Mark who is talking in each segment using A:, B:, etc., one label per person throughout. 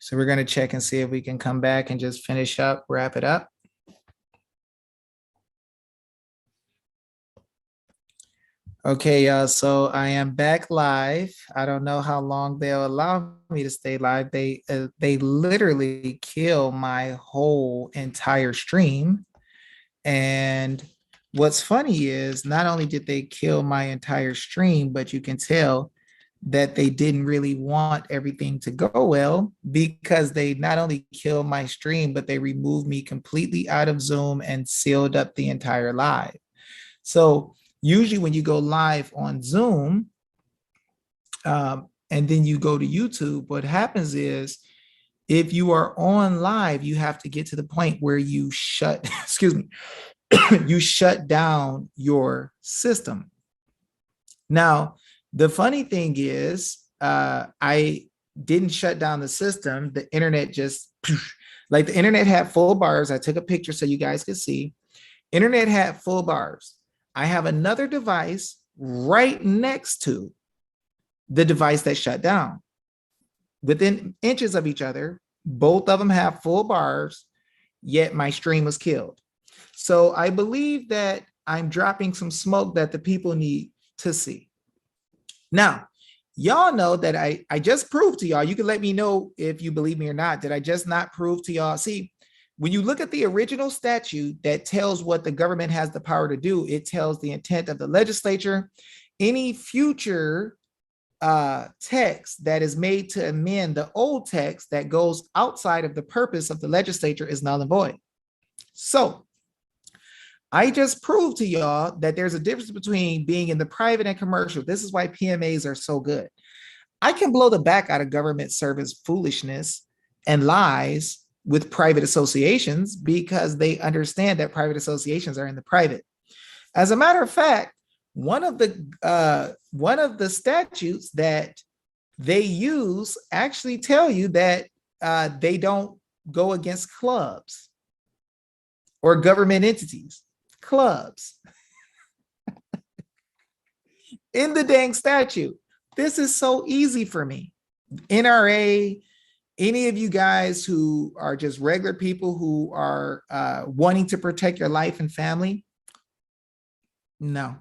A: So we're going to check and see if we can come back and just finish up, wrap it up. Okay, so I am back live. I don't know how long they'll allow me to stay live. They literally kill my whole entire stream. And what's funny is not only did they kill my entire stream, but you can tell that they didn't really want everything to go well, because they not only killed my stream, but they removed me completely out of Zoom and sealed up the entire live. So usually when you go live on Zoom, and then you go to YouTube, what happens is if you are on live, you have to get to the point where you shut, excuse me, you shut down your system. Now, the funny thing is, I didn't shut down the system. The internet just, like the internet had full bars. I took a picture so you guys could see. Internet had full bars. I have another device right next to the device that shut down. Within inches of each other, both of them have full bars, yet my stream was killed. So I believe that I'm dropping some smoke that the people need to see. Now, y'all know that I just proved to y'all, you can let me know if you believe me or not, did I just not prove to y'all? See, when you look at the original statute that tells what the government has the power to do, it tells the intent of the legislature. Any future text that is made to amend the old text that goes outside of the purpose of the legislature is null and void. So I just proved to y'all that there's a difference between being in the private and commercial. This is why PMAs are so good. I can blow the back out of government service foolishness and lies with private associations because they understand that private associations are in the private. As a matter of fact, one of the statutes that they use actually tell you that they don't go against clubs or government entities. Clubs in the dang statute. This is so easy for me. NRA, any of you guys who are just regular people who are wanting to protect your life and family, no,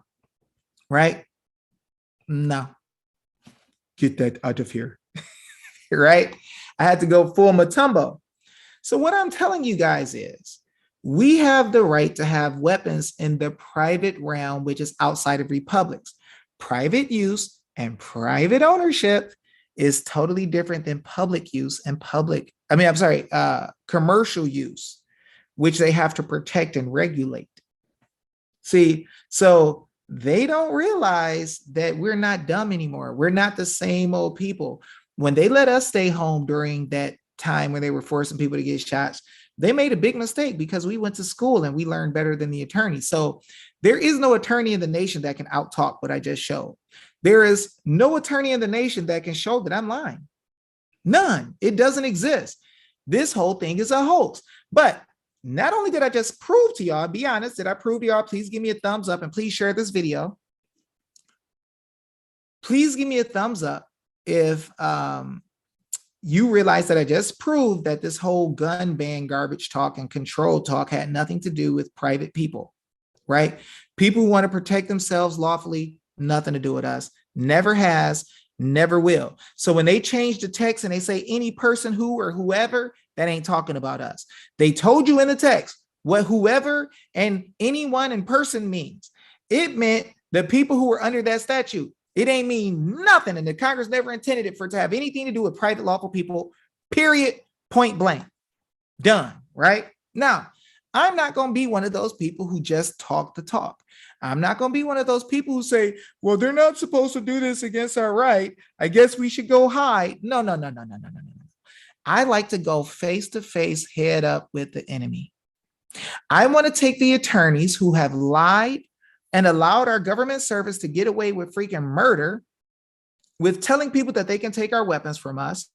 A: right? No, get that out of here, right? I had to go full Matumbo. So what I'm telling you guys is we have the right to have weapons in the private realm, which is outside of republics. Private use and private ownership is totally different than public use and commercial use, which they have to protect and regulate. See, so they don't realize that we're not dumb anymore. We're not the same old people. When they let us stay home during that time when they were forcing people to get shots, they made a big mistake because we went to school and we learned better than the attorney. So there is no attorney in the nation that can outtalk what I just showed. There is no attorney in the nation that can show that I'm lying. None. It doesn't exist. This whole thing is a hoax. But not only did I just prove to y'all, be honest, did I prove to y'all? Please give me a thumbs up and please share this video. Please give me a thumbs up if you realize that I just proved that this whole gun ban garbage talk and control talk had nothing to do with private people, right? People who want to protect themselves lawfully, nothing to do with us. Never has, never will. So when they change the text and they say any person who or whoever, that ain't talking about us. They told you in the text what whoever and anyone in person means. It meant the people who were under that statute. It ain't mean nothing. And the Congress never intended it for it to have anything to do with private lawful people, period, point blank. Done, right? Now, I'm not going to be one of those people who just talk the talk. I'm not going to be one of those people who say, well, they're not supposed to do this against our right. I guess we should go hide. No. I like to go face to face, head up with the enemy. I want to take the attorneys who have lied and allowed our government service to get away with freaking murder, with telling people that they can take our weapons from us.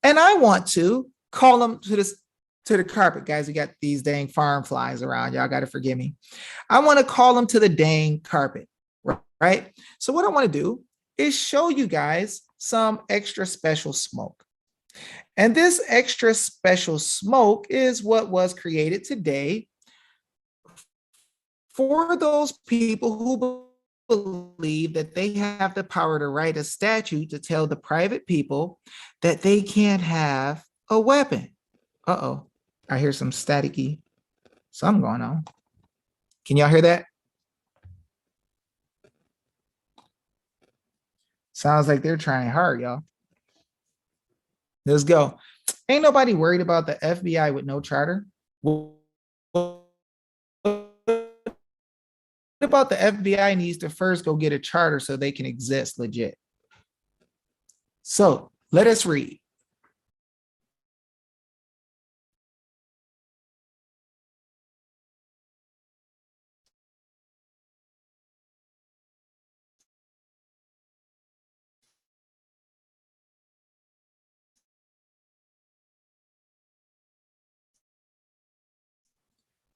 A: And I want to call them to the carpet. Guys, we got these dang farm flies around. Y'all got to forgive me. I want to call them to the dang carpet, right? So what I want to do is show you guys some extra special smoke. And this extra special smoke is what was created today for those people who believe that they have the power to write a statute to tell the private people that they can't have a weapon. Uh-oh, I hear some staticky, something going on. Can y'all hear that? Sounds like they're trying hard, y'all. Let's go. Ain't nobody worried about the FBI with no charter. What about the FBI needs to first go get a charter so they can exist legit? So let us read.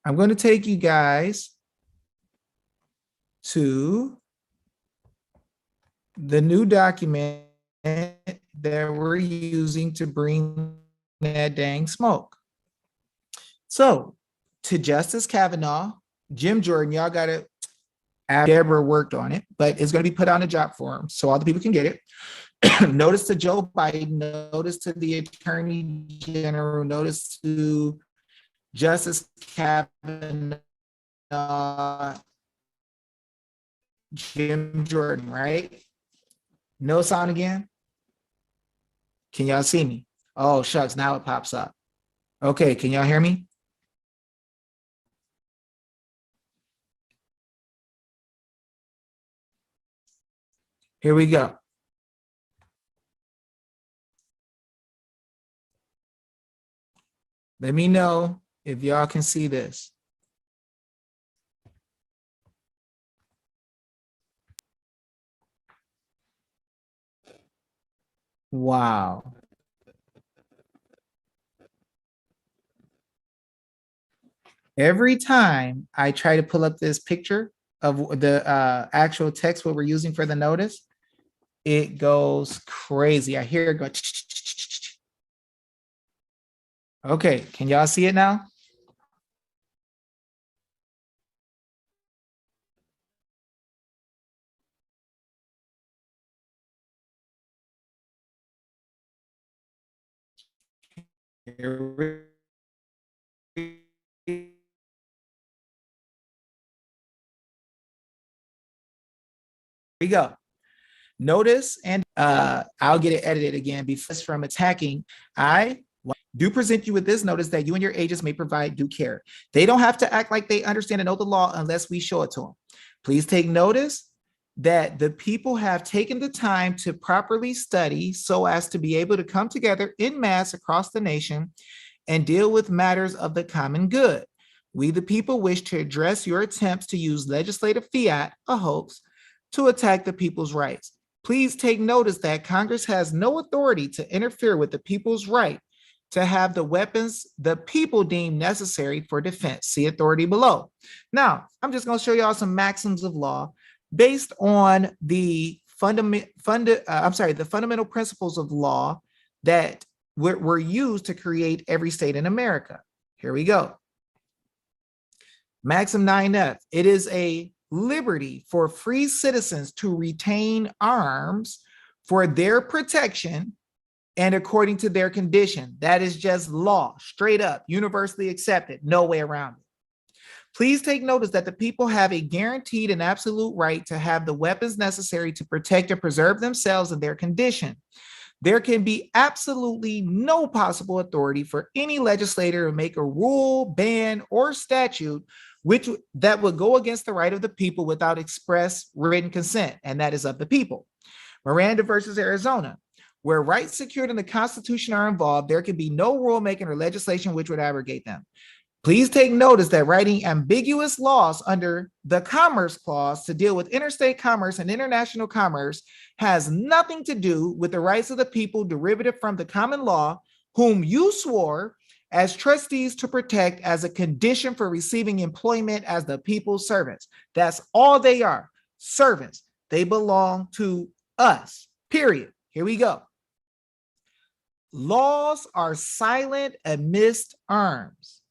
A: I'm going to take you guys to the new document that we're using to bring that dang smoke. So to Justice Kavanaugh, Jim Jordan, y'all got to, Deborah worked on it, but it's going to be put on a job form so all the people can get it. Notice to Joe Biden, notice to the Attorney General, notice to Justice Kavanaugh, Jim Jordan, right? No sound again? Can y'all see me? Oh, shucks, now it pops up. Okay, can y'all hear me? Here we go. Let me know if y'all can see this. Wow. Every time I try to pull up this picture of the actual text what we're using for the notice, it goes crazy. I hear it go. Okay, can y'all see it now? Here we go. Notice, and I'll get it edited again because from attacking, I do present you with this notice that you and your agents may provide due care. They don't have to act like they understand and know the law unless we show it to them. Please take notice that the people have taken the time to properly study so as to be able to come together in mass across the nation and deal with matters of the common good. We, the people, wish to address your attempts to use legislative fiat, a hoax, to attack the people's rights. Please take notice that Congress has no authority to interfere with the people's right to have the weapons the people deem necessary for defense. See authority below. Now, I'm just going to show y'all some maxims of law based on the fundamental principles of law that were used to create every state in America. Here we go. Maxim 9F, it is a liberty for free citizens to retain arms for their protection and according to their condition. That is just law, straight up, universally accepted, no way around it. Please take notice that the people have a guaranteed and absolute right to have the weapons necessary to protect and preserve themselves and their condition. There can be absolutely no possible authority for any legislator to make a rule, ban, or statute that would go against the right of the people without express written consent, and that is of the people. Miranda versus Arizona, where rights secured in the Constitution are involved, there can be no rulemaking or legislation which would abrogate them. Please take notice that writing ambiguous laws under the Commerce Clause to deal with interstate commerce and international commerce has nothing to do with the rights of the people derivative from the common law, whom you swore as trustees to protect as a condition for receiving employment as the people's servants. That's all they are, servants. They belong to us, period. Here we go. Laws are silent amidst arms.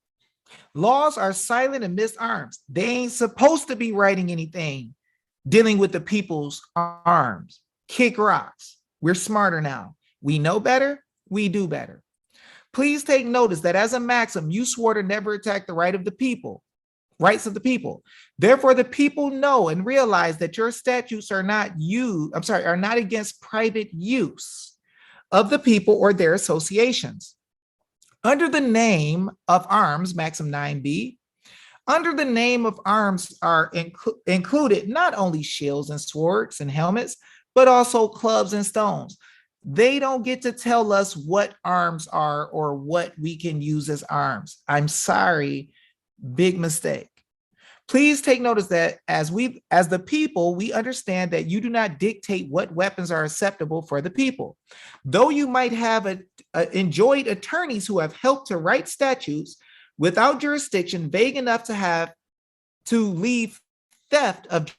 A: Laws are silent amidst arms. They ain't supposed to be writing anything dealing with the people's arms. Kick rocks. We're smarter now. We know better. We do better. Please take notice that as a maxim, you swore to never attack the rights of the people. Therefore, the people know and realize that your statutes are not against private use of the people or their associations. Under the name of arms, maxim 9b, under the name of arms are included not only shields and swords and helmets, but also clubs and stones. They don't get to tell us what arms are or what we can use as arms. I'm sorry, big mistake. Please take notice that as the people, we understand that you do not dictate what weapons are acceptable for the people. Though you might have enjoyed attorneys who have helped to write statutes without jurisdiction vague enough to leave theft of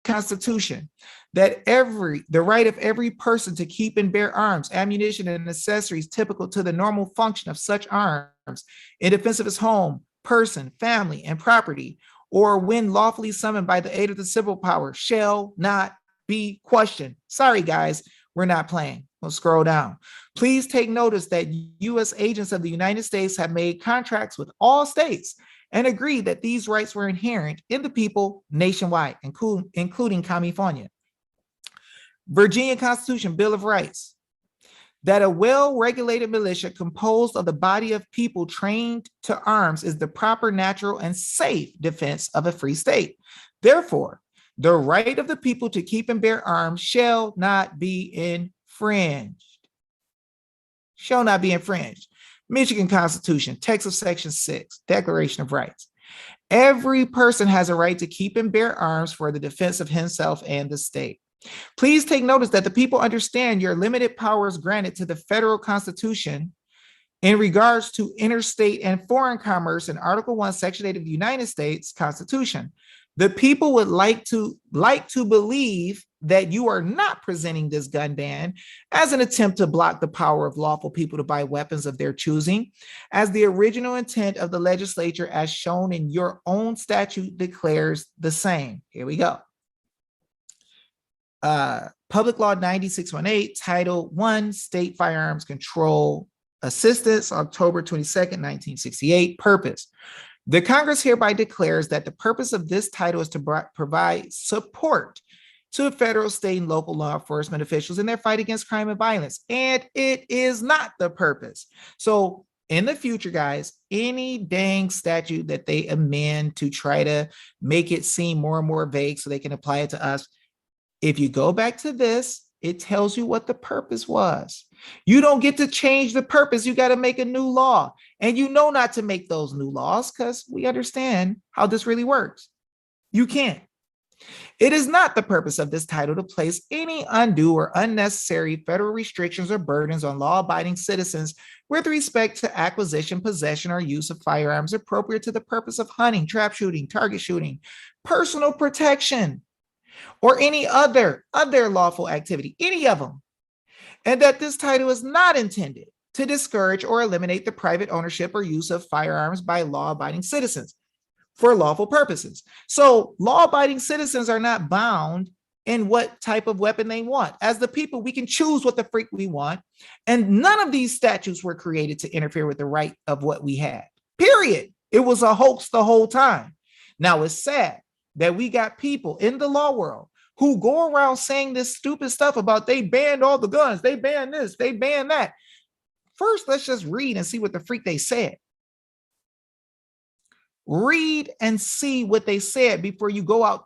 A: Constitution, that the right of every person to keep and bear arms, ammunition, and accessories typical to the normal function of such arms in defense of his home, person, family, and property, or when lawfully summoned by the aid of the civil power, shall not be questioned. Sorry, guys, we're not playing. We'll scroll down. Please take notice that U.S. agents of the United States have made contracts with all states and agreed that these rights were inherent in the people nationwide, including California. Virginia Constitution, Bill of Rights, that a well-regulated militia composed of the body of people trained to arms is the proper, natural, and safe defense of a free state. Therefore, the right of the people to keep and bear arms shall not be infringed. Shall not be infringed. Michigan Constitution, text of Section 6, Declaration of Rights. Every person has a right to keep and bear arms for the defense of himself and the state. Please take notice that the people understand your limited powers granted to the federal Constitution in regards to interstate and foreign commerce in Article 1, Section 8 of the United States Constitution. The people would like to believe that you are not presenting this gun ban as an attempt to block the power of lawful people to buy weapons of their choosing, as the original intent of the legislature as shown in your own statute declares the same. Here we go. Public Law 9618, Title 1, State Firearms Control Assistance, October 22nd, 1968. Purpose. The Congress hereby declares that the purpose of this title is to provide support to federal, state, and local law enforcement officials in their fight against crime and violence. And it is not the purpose. So in the future, guys, any dang statute that they amend to try to make it seem more and more vague so they can apply it to us, if you go back to this, it tells you what the purpose was. You don't get to change the purpose. You got to make a new law. And you know not to make those new laws because we understand how this really works. You can't. It is not the purpose of this title to place any undue or unnecessary federal restrictions or burdens on law-abiding citizens with respect to acquisition, possession, or use of firearms appropriate to the purpose of hunting, trap shooting, target shooting, personal protection, or any other lawful activity, any of them. And that this title is not intended to discourage or eliminate the private ownership or use of firearms by law-abiding citizens for lawful purposes. So law-abiding citizens are not bound in what type of weapon they want. As the people, we can choose what the freak we want. And none of these statutes were created to interfere with the right of what we had, period. It was a hoax the whole time. Now it's sad that we got people in the law world who go around saying this stupid stuff about they banned all the guns, they banned this, they banned that. First, let's just read and see what the freak they said. Read and see what they said before you go out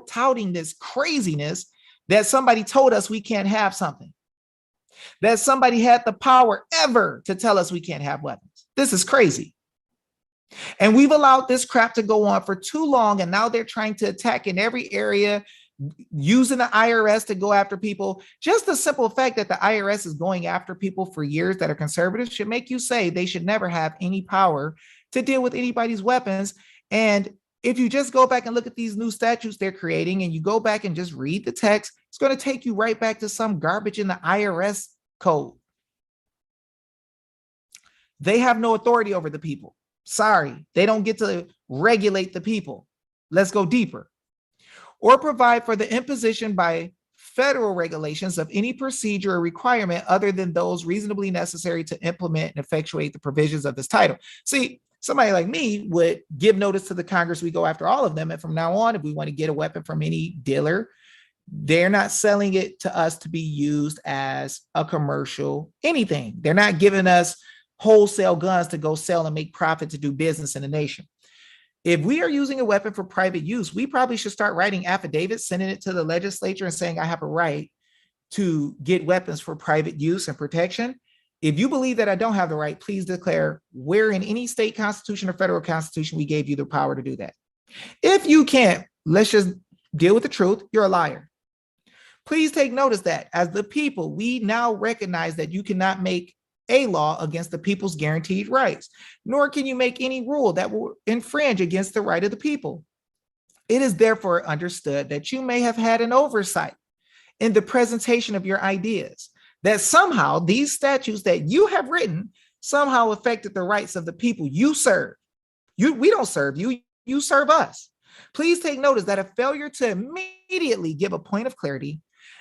A: touting this craziness that somebody told us we can't have something, that somebody had the power ever to tell us we can't have weapons. This is crazy. And we've allowed this crap to go on for too long. And now they're trying to attack in every area, using the IRS to go after people. Just the simple fact that the IRS is going after people for years that are conservative should make you say they should never have any power to deal with anybody's weapons. And if you just go back and look at these new statutes they're creating and you go back and just read the text, it's going to take you right back to some garbage in the IRS code. They have no authority over the people. Sorry, they don't get to regulate the people. Let's go deeper. Or provide for the imposition by federal regulations of any procedure or requirement other than those reasonably necessary to implement and effectuate the provisions of this title. See, somebody like me would give notice to the Congress. We go after all of them. And from now on, if we want to get a weapon from any dealer, they're not selling it to us to be used as a commercial anything. They're not giving us wholesale guns to go sell and make profit to do business in the nation. If we are using a weapon for private use, we probably should start writing affidavits, sending it to the legislature and saying, I have a right to get weapons for private use and protection. If you believe that I don't have the right, please declare where in any state constitution or federal constitution we gave you the power to do that. If you can't, let's just deal with the truth. You're a liar. Please take notice that as the people, we now recognize that you cannot make a law against the people's guaranteed rights, nor can you make any rule that will infringe against the right of the people. It is therefore understood that you may have had an oversight in the presentation of your ideas, that somehow these statutes that you have written somehow affected the rights of the people you serve. We don't serve you, you serve us. Please take notice that a failure to immediately give a point of clarity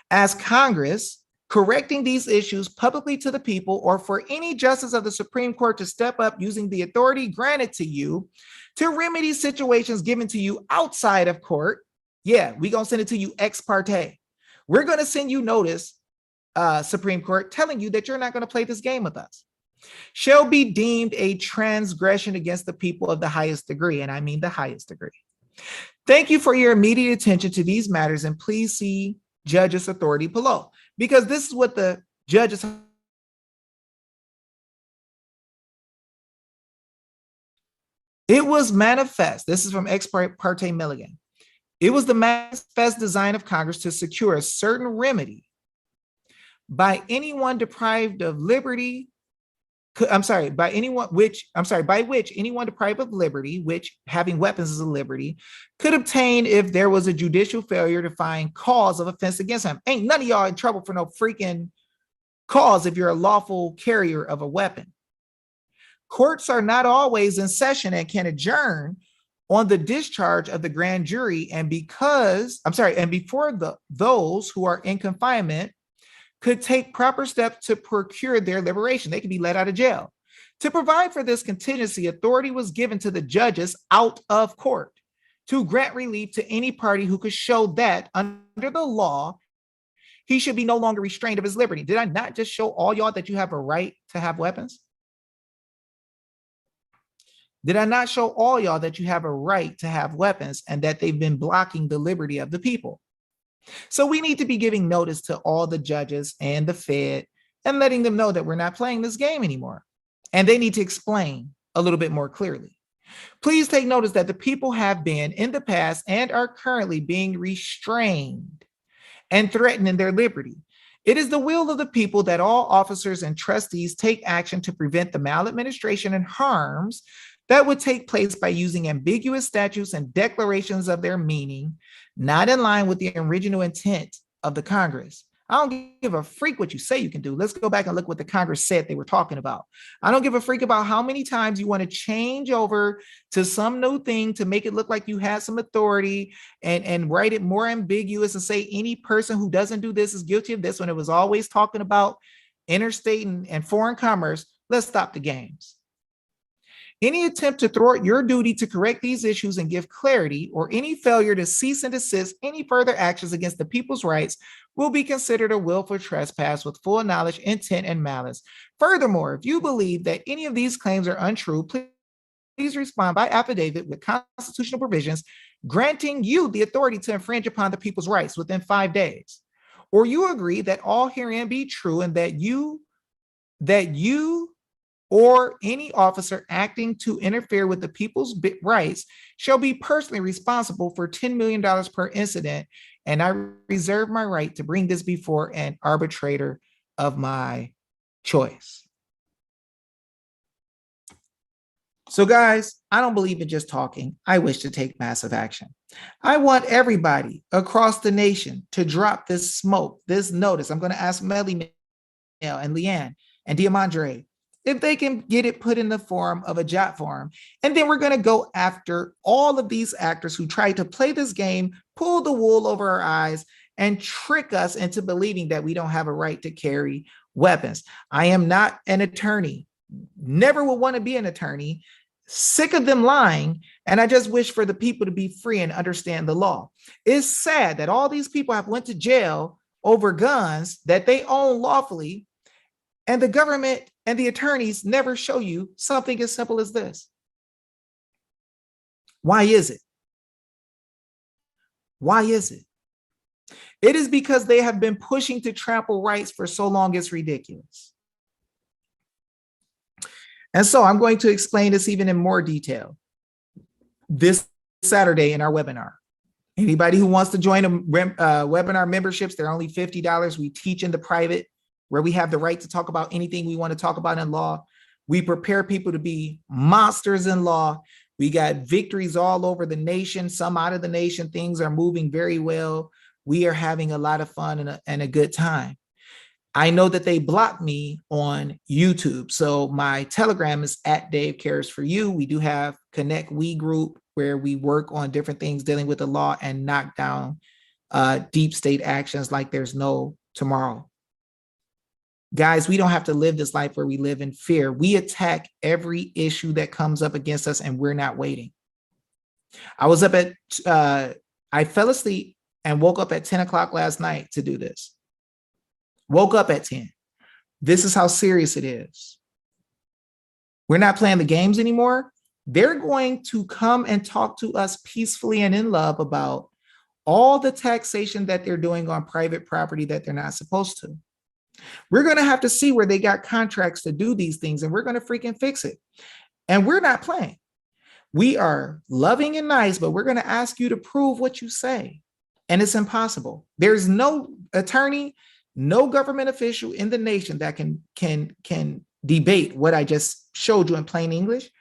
A: as Congress correcting these issues publicly to the people, or for any justice of the Supreme Court to step up using the authority granted to you to remedy situations given to you outside of court. Yeah, we're going to send it to you ex parte. We're going to send you notice, Supreme Court, telling you that you're not going to play this game with us. Shall be deemed a transgression against the people of the highest degree, and I mean the highest degree. Thank you for your immediate attention to these matters, and please see judge's authority below, because this is what the judges. It was manifest. This is from ex parte Milligan. It was the manifest design of Congress to secure a certain remedy by anyone deprived of liberty. By which anyone deprived of liberty, which having weapons is a liberty, could obtain if there was a judicial failure to find cause of offense against him. Ain't none of y'all in trouble for no freaking cause if you're a lawful carrier of a weapon. Courts are not always in session and can adjourn on the discharge of the grand jury, and before those who are in confinement could take proper steps to procure their liberation. They could be let out of jail. To provide for this contingency, authority was given to the judges out of court to grant relief to any party who could show that under the law, he should be no longer restrained of his liberty. Did I not just show all y'all that you have a right to have weapons? Did I not show all y'all that you have a right to have weapons and that they've been blocking the liberty of the people? So we need to be giving notice to all the judges and the Fed and letting them know that we're not playing this game anymore. And they need to explain a little bit more clearly. Please take notice that the people have been in the past and are currently being restrained and threatened in their liberty. It is the will of the people that all officers and trustees take action to prevent the maladministration and harms that would take place by using ambiguous statutes and declarations of their meaning, not in line with the original intent of the Congress. I don't give a freak what you say you can do. Let's go back and look what the Congress said they were talking about. I don't give a freak about how many times you want to change over to some new thing to make it look like you have some authority and write it more ambiguous and say any person who doesn't do this is guilty of this when it was always talking about interstate and foreign commerce. Let's stop the games. Any attempt to thwart your duty to correct these issues and give clarity, or any failure to cease and desist any further actions against the people's rights, will be considered a willful trespass with full knowledge, intent, and malice. Furthermore, if you believe that any of these claims are untrue, please respond by affidavit with constitutional provisions granting you the authority to infringe upon the people's rights within 5 days. Or you agree that all herein be true and that you or any officer acting to interfere with the people's rights shall be personally responsible for $10 million per incident, and I reserve my right to bring this before an arbitrator of my choice. So guys, I don't believe in just talking. I wish to take massive action. I want everybody across the nation to drop this smoke, this notice. I'm going to ask Melly and Leanne and Diamandre if they can get it put in the form of a jot form. And then we're going to go after all of these actors who try to play this game, pull the wool over our eyes, and trick us into believing that we don't have a right to carry weapons. I am not an attorney, never will want to be an attorney, sick of them lying, and I just wish for the people to be free and understand the law. It's sad that all these people have went to jail over guns that they own lawfully, and the government and the attorneys never show you something as simple as this. Why is it? Why is it? It is because they have been pushing to trample rights for so long, it's ridiculous. And so I'm going to explain this even in more detail this Saturday in our webinar. Anybody who wants to join a webinar memberships, they're only $50. We teach in the private where we have the right to talk about anything we want to talk about in law. We prepare people to be monsters in law. We got victories all over the nation, some out of the nation. Things are moving very well. We are having a lot of fun and a good time. I know that they blocked me on YouTube. So my Telegram is at Dave Cares for You. We do have Connect We group where we work on different things dealing with the law and knock down deep state actions like there's no tomorrow. Guys, we don't have to live this life where we live in fear. We attack every issue that comes up against us and we're not waiting. I was up at, I fell asleep and woke up at 10 o'clock last night to do this. Woke up at 10. This is how serious it is. We're not playing the games anymore. They're going to come and talk to us peacefully and in love about all the taxation that they're doing on private property that they're not supposed to. We're going to have to see where they got contracts to do these things, and we're going to freaking fix it. And we're not playing. We are loving and nice, but we're going to ask you to prove what you say. And it's impossible. There's no attorney, no government official in the nation that can debate what I just showed you in plain English.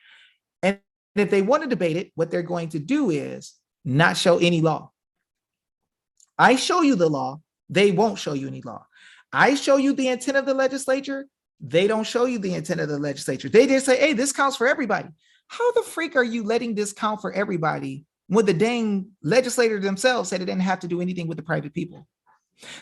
A: And if they want to debate it, what they're going to do is not show any law. I show you the law, they won't show you any law. I show you the intent of the legislature, they don't show you the intent of the legislature. They just say, hey, this counts for everybody. How the freak are you letting this count for everybody when the dang legislators themselves said it didn't have to do anything with the private people?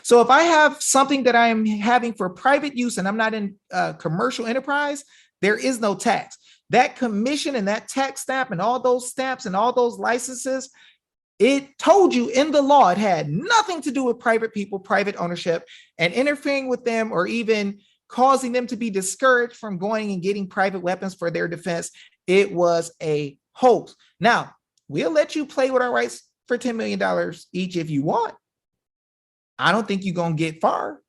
A: So if I have something that I'm having for private use and I'm not in commercial enterprise, there is no tax. That commission and that tax stamp and all those stamps and all those licenses, it told you in the law, it had nothing to do with private people, private ownership, and interfering with them or even causing them to be discouraged from going and getting private weapons for their defense. It was a hoax. Now, we'll let you play with our rights for $10 million each if you want. I don't think you're going to get far.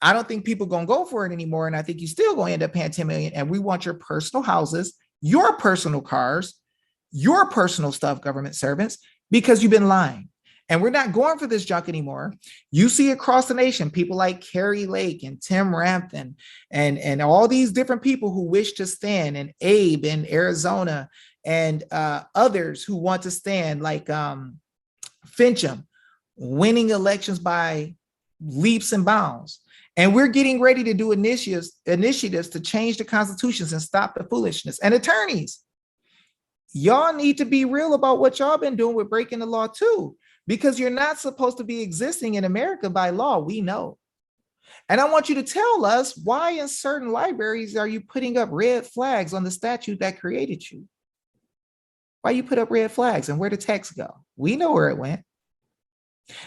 A: I don't think people are going to go for it anymore. And I think you're still going to end up paying $10 million. And we want your personal houses, your personal cars, your personal stuff, government servants, because you've been lying. And we're not going for this junk anymore. You see across the nation, people like Carrie Lake and Tim Rampton and all these different people who wish to stand, and Abe in Arizona and others who want to stand, like Fincham, winning elections by leaps and bounds. And we're getting ready to do initiatives to change the constitutions and stop the foolishness. And attorneys, y'all need to be real about what y'all been doing with breaking the law too, because you're not supposed to be existing in America by law. We know. And I want you to tell us why in certain libraries are you putting up red flags on the statute that created you? Why you put up red flags and where the text go? We know where it went.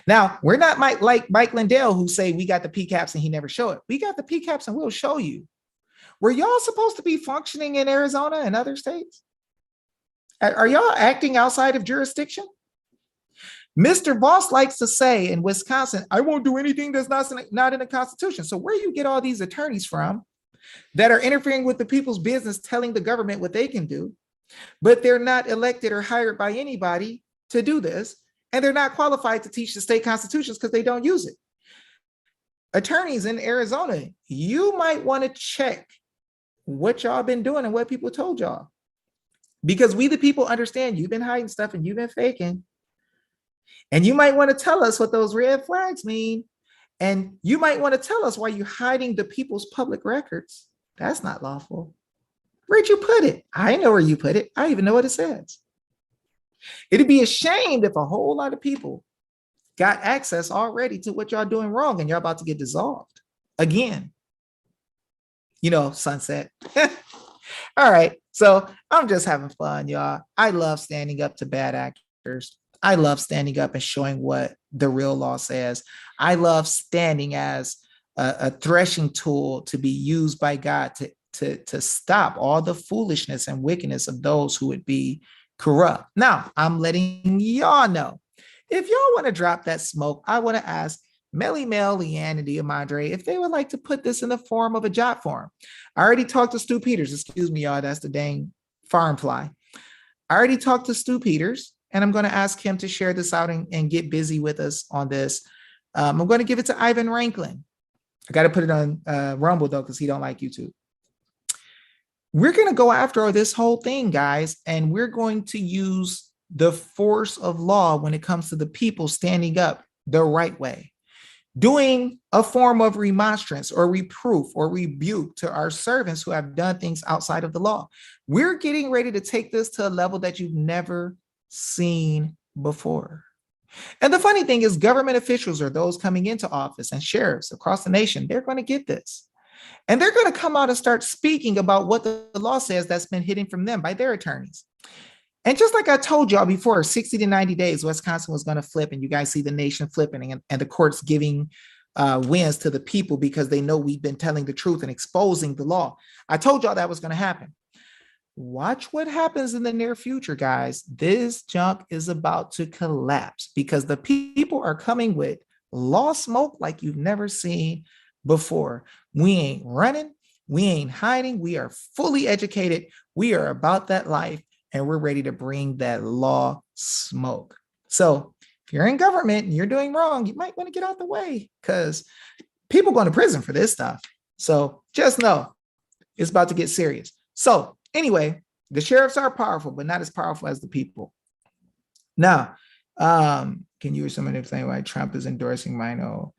A: Now, we're not like Mike Lindell who say we got the PCAPs and he never show it. We got the PCAPs and we'll show you. Were y'all supposed to be functioning in Arizona and other states? Are y'all acting outside of jurisdiction? Mr. Voss likes to say in Wisconsin, I won't do anything that's not in the Constitution. So where you get all these attorneys from that are interfering with the people's business, telling the government what they can do, but they're not elected or hired by anybody to do this, and they're not qualified to teach the state constitutions because they don't use it. Attorneys in Arizona, you might want to check what y'all been doing and what people told y'all. because we the people understand you've been hiding stuff and you've been faking. And you might want to tell us what those red flags mean. And you might want to tell us why you're hiding the people's public records. That's not lawful. Where'd you put it? I know where you put it. I even know what it says. It'd be a shame if a whole lot of people got access already to what y'all doing wrong and you're about to get dissolved again. Sunset. All right. So I'm just having fun, y'all. I love standing up to bad actors. I love standing up and showing what the real law says. I love standing as a threshing tool to be used by God to stop all the foolishness and wickedness of those who would be corrupt. Now, I'm letting y'all know. If y'all want to drop that smoke, I want to ask Melly Mel, Leanne, and Diamandre if they would like to put this in the form of a job form. I already talked to Stu Peters. Excuse me, y'all. That's the dang farm fly. I already talked to Stu Peters, and I'm going to ask him to share this out and get busy with us on this. I'm going to give it to Ivan Ranklin. I got to put it on Rumble, though, because he don't like YouTube. We're going to go after this whole thing, guys, and we're going to use the force of law when it comes to the people standing up the right way, doing a form of remonstrance or reproof or rebuke to our servants who have done things outside of the law. We're getting ready to take this to a level that you've never seen before. And the funny thing is, government officials or those coming into office and sheriffs across the nation, they're going to get this. And they're going to come out and start speaking about what the law says that's been hidden from them by their attorneys. And just like I told y'all before, 60 to 90 days, Wisconsin was going to flip, and you guys see the nation flipping and the courts giving wins to the people because they know we've been telling the truth and exposing the law. I told y'all that was going to happen. Watch what happens in the near future, guys. This junk is about to collapse because the people are coming with law smoke like you've never seen before. We ain't running. We ain't hiding. We are fully educated. We are about that life, and we're ready to bring that law smoke. So if you're in government and you're doing wrong, you might want to get out the way because people going to prison for this stuff. So just know it's about to get serious. So anyway, the sheriffs are powerful, but not as powerful as the people. Now, can you hear somebody saying why Trump is endorsing Mino?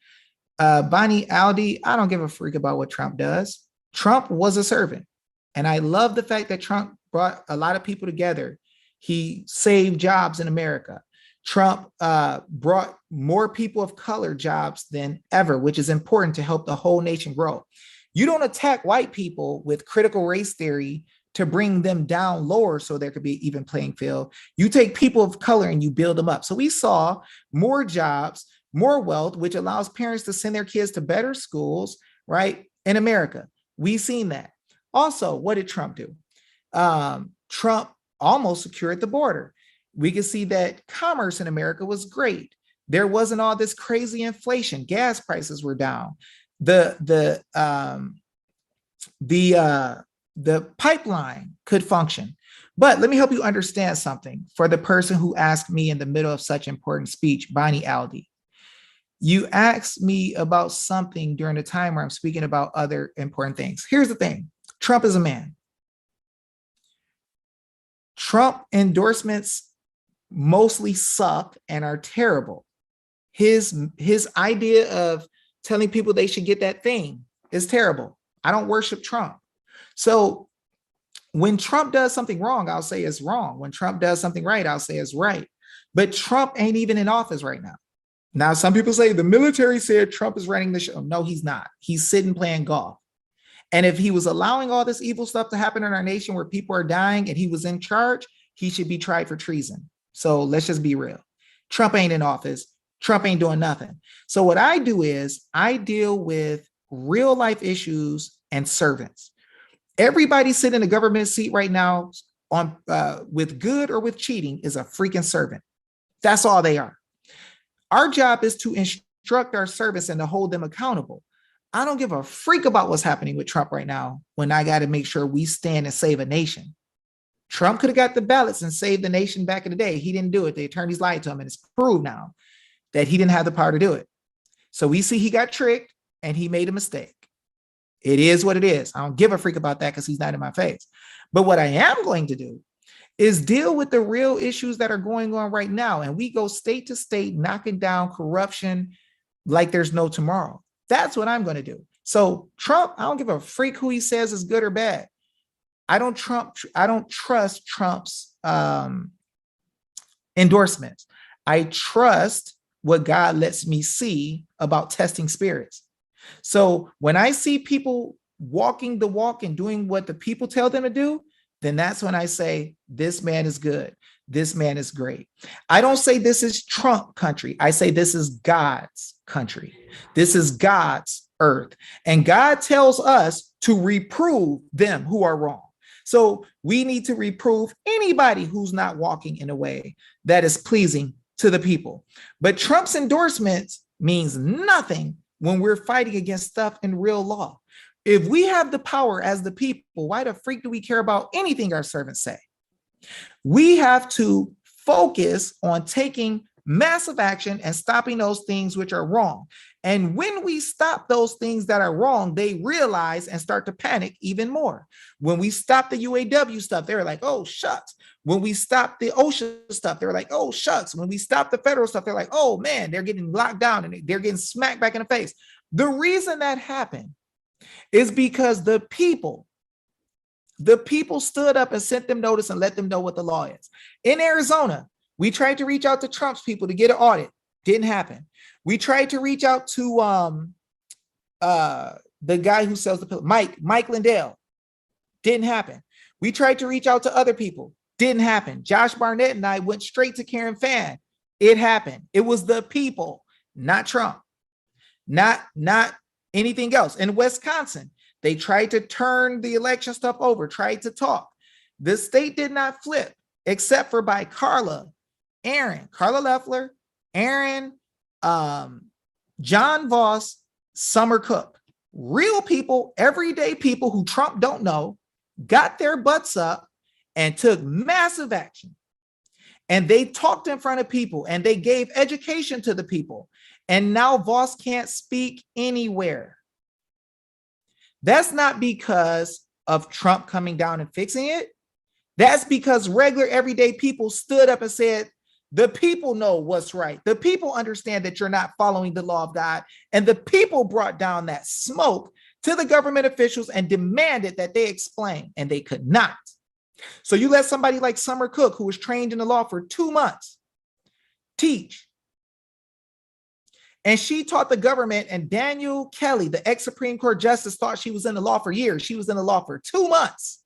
A: Bonnie Aldi, I don't give a freak about what Trump does. Trump was a servant. And I love the fact that Trump brought a lot of people together. He saved jobs in America. Trump brought more people of color jobs than ever, which is important to help the whole nation grow. You don't attack white people with critical race theory to bring them down lower so there could be an even playing field. You take people of color and you build them up. So we saw more jobs, more wealth, which allows parents to send their kids to better schools, right? In America, we've seen that. Also, what did Trump do? Trump almost secured the border. We could see that commerce in America was great. There wasn't all this crazy inflation. Gas prices were down. The pipeline could function. But let me help you understand something for the person who asked me in the middle of such important speech, Bonnie Aldi. You asked me about something during the time where I'm speaking about other important things. Here's the thing. Trump is a man. Trump endorsements mostly suck and are terrible. His idea of telling people they should get that thing is terrible. I don't worship Trump. So when Trump does something wrong, I'll say it's wrong. When Trump does something right, I'll say it's right. But Trump ain't even in office right now. Now, some people say the military said Trump is running the show. No, he's not. He's sitting playing golf. And if he was allowing all this evil stuff to happen in our nation where people are dying and he was in charge, he should be tried for treason. So let's just be real. Trump ain't in office. Trump ain't doing nothing. So what I do is I deal with real life issues and servants. Everybody sitting in a government seat right now on with good or with cheating is a freaking servant. That's all they are. Our job is to instruct our servants and to hold them accountable. I don't give a freak about what's happening with Trump right now when I got to make sure we stand and save a nation. Trump could have got the ballots and saved the nation back in the day. He didn't do it. The attorneys lied to him, and it's proved now that he didn't have the power to do it. So we see he got tricked and he made a mistake. It is what it is. I don't give a freak about that because he's not in my face. But what I am going to do is deal with the real issues that are going on right now. And we go state to state, knocking down corruption like there's no tomorrow. That's what I'm going to do. So Trump, I don't give a freak who he says is good or bad. I don't trust Trump's endorsements. I trust what God lets me see about testing spirits. So when I see people walking the walk and doing what the people tell them to do, then that's when I say, this man is good. This man is great. I don't say this is Trump country. I say this is God's country. This is God's earth. And God tells us to reprove them who are wrong. So we need to reprove anybody who's not walking in a way that is pleasing to the people. But Trump's endorsements means nothing when we're fighting against stuff in real law. If we have the power as the people, why the freak do we care about anything our servants say? We have to focus on taking massive action and stopping those things which are wrong. And when we stop those things that are wrong, they realize and start to panic even more. When we stop the UAW stuff, they're like, oh, shucks. When we stop the OSHA stuff, they're like, oh, shucks. When we stop the federal stuff, they're like, oh, man, they're getting locked down and they're getting smacked back in the face. The reason that happened is because the people stood up and sent them notice and let them know what the law is. In Arizona, we tried to reach out to Trump's people to get an audit. Didn't happen. We tried to reach out to the guy who sells the pill, Mike Lindell. Didn't happen. We tried to reach out to other people. Didn't happen. Josh Barnett and I went straight to Karen Fann. It happened. It was the people, not Trump, not anything else. In Wisconsin, they tried to turn the election stuff over, tried to talk. The state did not flip, except for by Carla Loeffler, Aaron, John Voss, Summer Cook. Real people, everyday people who Trump don't know, got their butts up and took massive action. And they talked in front of people and they gave education to the people. And now Voss can't speak anywhere. That's not because of Trump coming down and fixing it. That's because regular everyday people stood up and said, the people know what's right. The people understand that you're not following the law of God. And the people brought down that smoke to the government officials and demanded that they explain, and they could not. So you let somebody like Summer Cook, who was trained in the law for 2 months, teach. And she taught the government, and Daniel Kelly, the ex-Supreme Court justice, thought she was in the law for years. She was in the law for 2 months.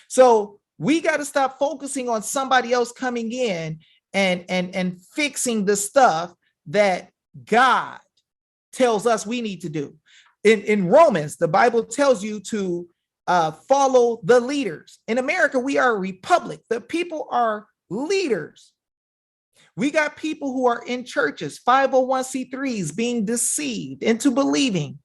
A: So we got to stop focusing on somebody else coming in and fixing the stuff that God tells us we need to do. In Romans, the Bible tells you to follow the leaders. In America, we are a republic. The people are leaders. We got people who are in churches, 501c3s, being deceived into believing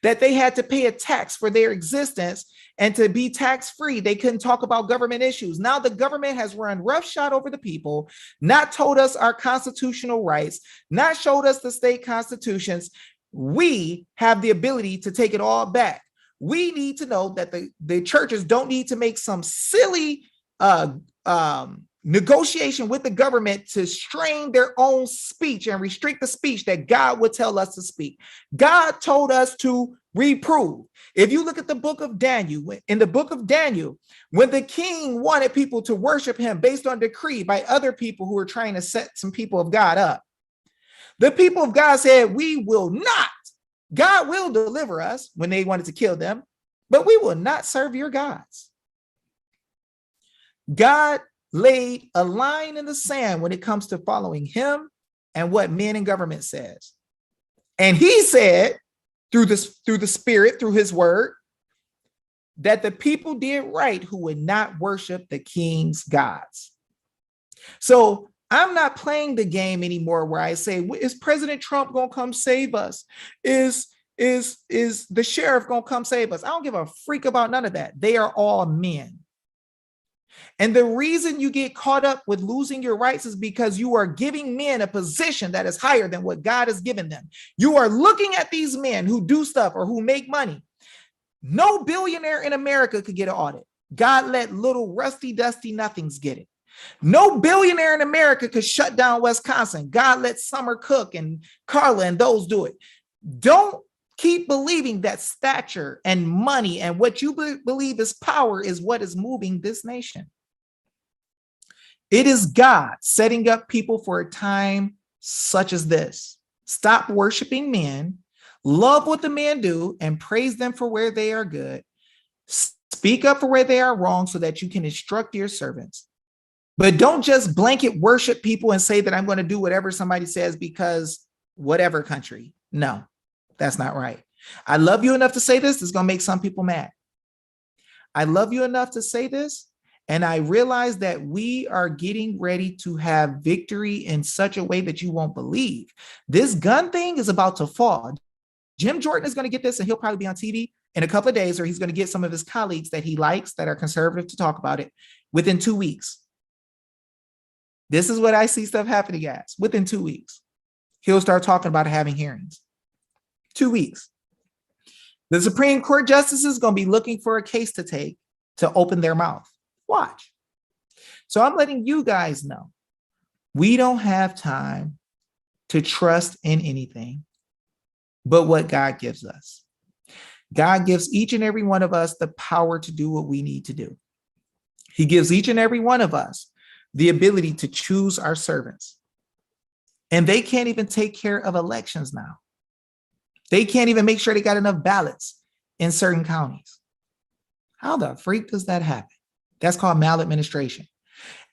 A: that they had to pay a tax for their existence, and to be tax-free, they couldn't talk about government issues. Now the government has run roughshod over the people, not told us our constitutional rights, not showed us the state constitutions. We have the ability to take it all back. We need to know that the churches don't need to make some silly negotiation with the government to strain their own speech and restrict the speech that God would tell us to speak. God told us to reprove. If you look at the book of Daniel, in the book of Daniel, when the king wanted people to worship him based on decree by other people who were trying to set some people of God up, the people of God said, we will not. God will deliver us when they wanted to kill them, but we will not serve your gods. God laid a line in the sand when it comes to following him and what men in government says. And he said through the spirit, through his word, that the people did right who would not worship the king's gods. So I'm not playing the game anymore where I say, is President Trump going to come save us? Is the sheriff going to come save us? I don't give a freak about none of that. They are all men. And the reason you get caught up with losing your rights is because you are giving men a position that is higher than what God has given them. You are looking at these men who do stuff or who make money. No billionaire in America could get an audit. God let little rusty, dusty nothings get it. No billionaire in America could shut down Wisconsin. God let Summer Cook and Carla and those do it. Don't keep believing that stature and money and what you believe is power is what is moving this nation. It is God setting up people for a time such as this. Stop worshiping men, love what the men do, and praise them for where they are good. Speak up for where they are wrong so that you can instruct your servants. But don't just blanket worship people and say that I'm going to do whatever somebody says because whatever country. No, that's not right. I love you enough to say this. It's going to make some people mad. I love you enough to say this. And I realize that we are getting ready to have victory in such a way that you won't believe. This gun thing is about to fall. Jim Jordan is going to get this, and he'll probably be on TV in a couple of days, or he's going to get some of his colleagues that he likes that are conservative to talk about it within 2 weeks. This is what I see stuff happening, guys. Within 2 weeks, he'll start talking about having hearings. 2 weeks. The Supreme Court justices is going to be looking for a case to take to open their mouth. Watch. So I'm letting you guys know, we don't have time to trust in anything but what God gives us. God gives each and every one of us the power to do what we need to do. He gives each and every one of us the ability to choose our servants. And they can't even take care of elections now. They can't even make sure they got enough ballots in certain counties. How the freak does that happen? That's called maladministration.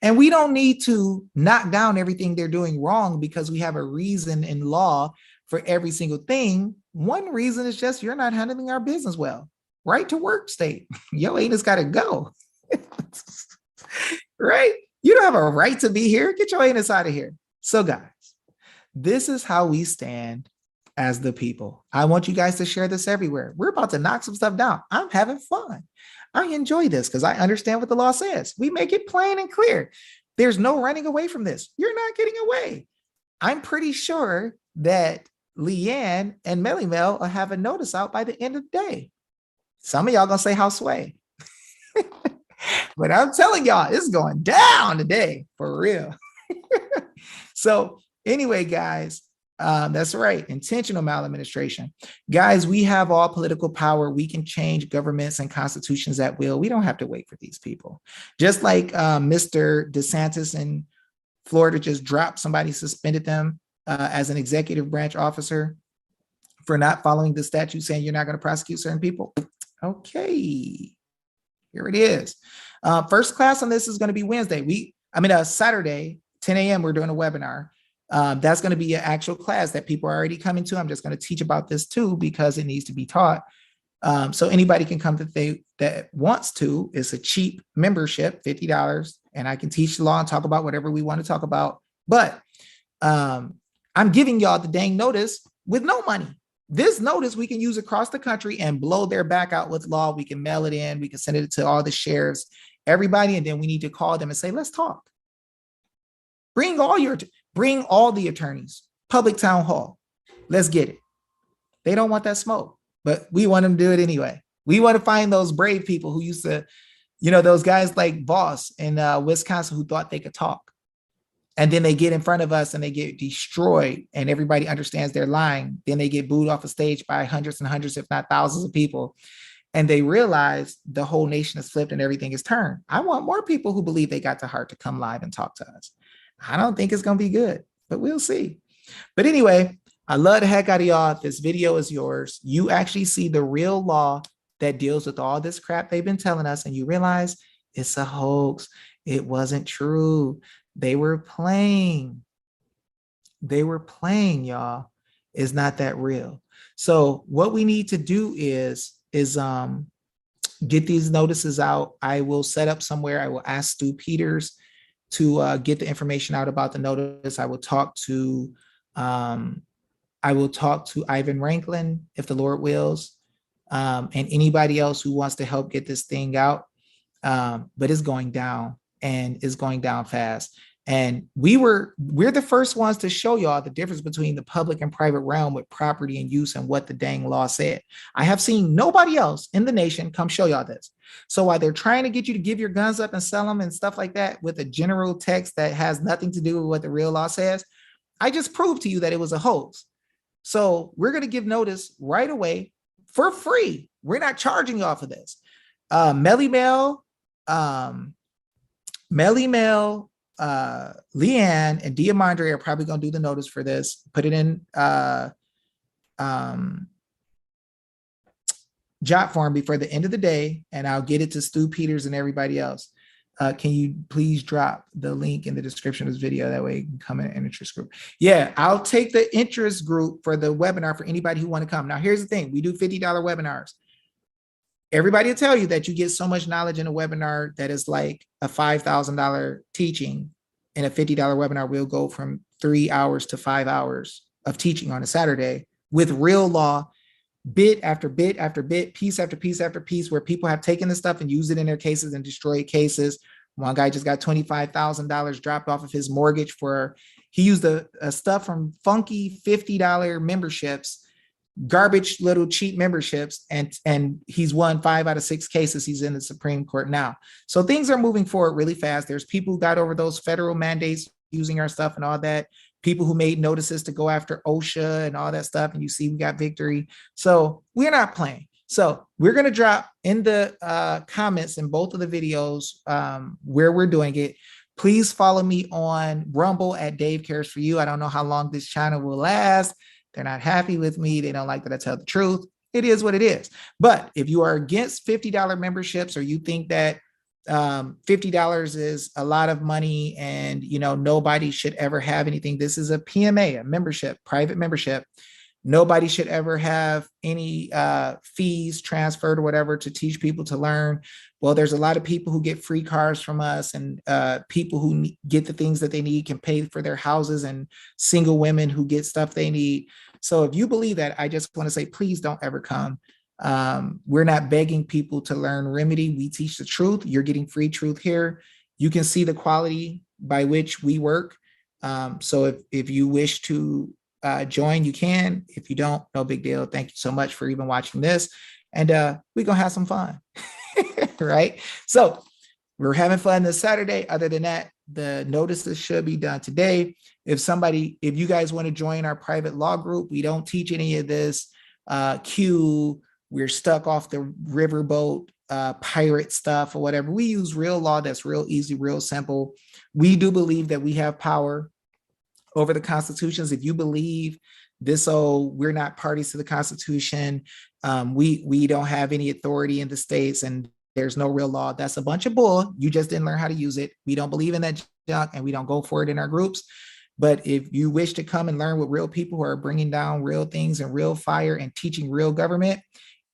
A: And we don't need to knock down everything they're doing wrong because we have a reason in law for every single thing. One reason is just you're not handling our business well. Right to work state. Yo, anus got to go. Right? You don't have a right to be here. Get your anus out of here. So guys, this is how we stand as the people. I want you guys to share this everywhere. We're about to knock some stuff down. I'm having fun. I enjoy this because I understand what the law says. We make it plain and clear. There's no running away from this. You're not getting away. I'm pretty sure that Leanne and Melly Mel will have a notice out by the end of the day. Some of y'all gonna say how sway. But I'm telling y'all, it's going down today for real. So anyway, guys, that's right. Intentional maladministration. Guys, we have all political power. We can change governments and constitutions at will. We don't have to wait for these people. Just like Mr. DeSantis in Florida just dropped somebody, suspended them as an executive branch officer for not following the statute, saying you're not going to prosecute certain people. Okay, here it is. First class on this is going to be Wednesday. Saturday, 10 a.m. We're doing a webinar. That's going to be an actual class that people are already coming to. I'm just going to teach about this too, because it needs to be taught. So anybody can come that wants to. It's a cheap membership, $50, and I can teach the law and talk about whatever we want to talk about. But I'm giving y'all the dang notice with no money. This notice we can use across the country and blow their back out with law. We can mail it in. We can send it to all the sheriffs, everybody, and then we need to call them and say, let's talk. Bring all the attorneys, public town hall. Let's get it. They don't want that smoke, but we want them to do it anyway. We want to find those brave people who used to, those guys like Voss in Wisconsin who thought they could talk. And then they get in front of us and they get destroyed and everybody understands they're lying. Then they get booed off a stage by hundreds and hundreds, if not thousands of people. And they realize the whole nation is flipped and everything is turned. I want more people who believe they got the heart to come live and talk to us. I don't think it's going to be good, but we'll see. But anyway, I love the heck out of y'all. This video is yours. You actually see the real law that deals with all this crap they've been telling us, and you realize it's a hoax. It wasn't true. They were playing. They were playing, y'all. It's not that real. So what we need to do is get these notices out. I will set up somewhere. I will ask Stu Peters to get the information out about the notice. I will talk to Ivan Ranklin, if the Lord wills, and anybody else who wants to help get this thing out. But it's going down, and it's going down fast. And we're the first ones to show y'all the difference between the public and private realm with property and use and what the dang law said. I have seen nobody else in the nation come show y'all this. So while they're trying to get you to give your guns up and sell them and stuff like that with a general text that has nothing to do with what the real law says, I just proved to you that it was a hoax. So we're going to give notice right away for free. We're not charging y'all for this. Melly Mel, Leanne, and Diamandre are probably going to do the notice for this. Put it in jot form before the end of the day, and I'll get it to Stu Peters and everybody else. Can you please drop the link in the description of this video? That way you can come in an interest group. Yeah, I'll take the interest group for the webinar for anybody who want to come. Now, here's the thing. We do $50 webinars. Everybody will tell you that you get so much knowledge in a webinar that is like a $5,000 teaching. In a $50 webinar, we'll go from 3 hours to 5 hours of teaching on a Saturday with real law, bit after bit after bit, piece after piece after piece, where people have taken the stuff and used it in their cases and destroyed cases. One guy just got $25,000 dropped off of his mortgage for, he used a stuff from funky $50 memberships, garbage little cheap memberships, and he's won 5 out of 6 cases. He's in the Supreme Court now. So things are moving forward really fast. There's people who got over those federal mandates using our stuff and all that. People who made notices to go after OSHA and all that stuff. And you see, we got victory. So we're not playing. So we're going to drop in the comments in both of the videos where we're doing it. Please follow me on Rumble at Dave Cares For You. I don't know how long this channel will last. They're not happy with me. They don't like that I tell the truth. It is what it is. But if you are against $50 memberships, or you think that $50 is a lot of money and, you know, nobody should ever have anything. This is a PMA, a membership, private membership. Nobody should ever have any fees transferred or whatever to teach people to learn. Well, there's a lot of people who get free cars from us, and people who get the things that they need can pay for their houses, and single women who get stuff they need. So if you believe that, I just want to say, please don't ever come. We're not begging people to learn remedy. We teach the truth. You're getting free truth here. You can see the quality by which we work. So if you wish to join, you can. If you don't, no big deal. Thank you so much for even watching this. And we're going to have some fun. Right? So we're having fun this Saturday. Other than that, the notices should be done today. If you guys want to join our private law group, we don't teach any of this we're stuck off the riverboat pirate stuff or whatever. We use real law that's real easy, real simple. We do believe that we have power over the constitutions. If you believe this, we're not parties to the Constitution, we don't have any authority in the states, and there's no real law, that's a bunch of bull. You just didn't learn how to use it. We don't believe in that junk, and we don't go for it in our groups. But if you wish to come and learn with real people who are bringing down real things and real fire and teaching real government,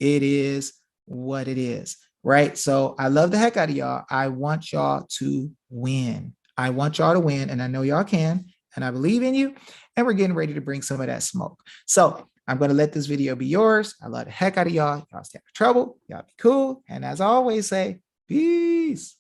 A: it is what it is, right? So I love the heck out of y'all. I want y'all to win. I want y'all to win, and I know y'all can, and I believe in you, and we're getting ready to bring some of that smoke. So I'm going to let this video be yours. I love the heck out of y'all. Y'all stay out of trouble. Y'all be cool. And as I always say, peace.